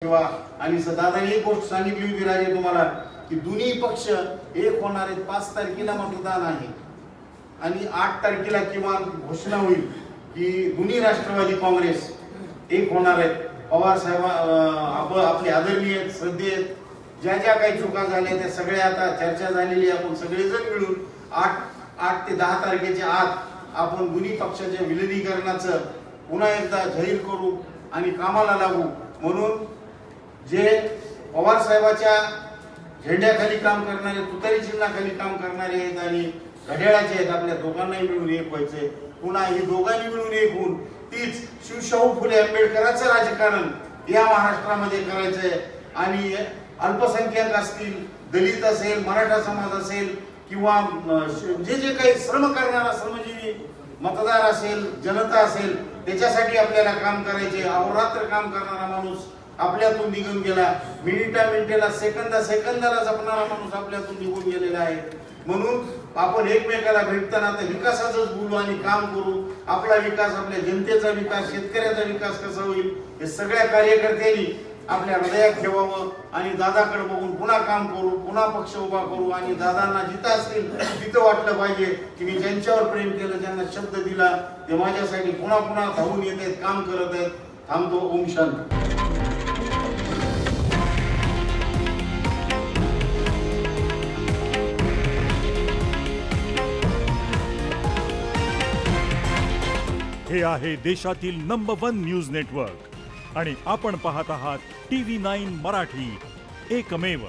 किंवा आणि दादाने एक गोष्ट सांगितली होती राजे तुम्हाला की दोन्ही पक्ष एक होणार आहेत. 5 तारखेला मतदान आहे आणि 8 तारखेला किमान घोषणा होईल की दोन्ही राष्ट्रवादी काँग्रेस एक होणार आहेत. पवार साहेब आपले आदरणीय श्रद्धेय ज्या ज्या काही चुका झाल्या त्या सगळ्या आता चर्चा झालेली. आपण सगळेजण मिळून 8 ते 10 तारखेच्या आत आपण दोन्ही पक्षाच्या विलिनीकरणाचं पुन्हा एकदा जाहीर करू आणि कामाला लागू. म्हणून जे पवार साहेबाच्या झेंड्याखाली काम करणारे, तुतारी चिन्हाखाली काम करणारे आहेत आणि घड्याळाचे आहेत, आपल्या दोघांनाही मिळून एक व्हायचंय. पुन्हा हे दोघांनी मिळून एक होऊन तीच शिवशाहू फुले आंबेडकरांचं राजकारण या महाराष्ट्रामध्ये करायचंय. आणि अल्पसंख्याक असतील, दलित असेल, मराठा समाज असेल किंवा जे जे काही श्रम करणारा श्रमजीवी मतदार असेल, जनता असेल, त्याच्यासाठी आपल्याला काम करायचे. अहोरात्र काम करणारा माणूस आपल्यातून निघून गेला. मिनिटाला सेकंदाला जपणारा माणूस आपल्यातून निघून गेलेला आहे. म्हणून आपण एकमेकाला भेटताना तर विकासाचंच बोलू आणि काम करू. आपला विकास, आपल्या जनतेचा विकास, शेतकऱ्याचा विकास कसा होईल हे सगळ्या कार्यकर्त्यांनी आपल्या हृदयात ठेवावं आणि दादाकडे बघून पुन्हा काम करू, पुन्हा पक्ष उभा करू. आणि दादांना जिथं असतील तिथं वाटलं पाहिजे की मी ज्यांच्यावर प्रेम केलं, ज्यांना शब्द दिला, ते माझ्यासाठी पुन्हा पुन्हा धावून येत आहेत, काम करत आहेत. थांबतो. ओम शांती. हे आहे देशातील नंबर 1 न्यूज नेटवर्क आणि आपण पाहत आहात TV9 मराठी, एकमेव.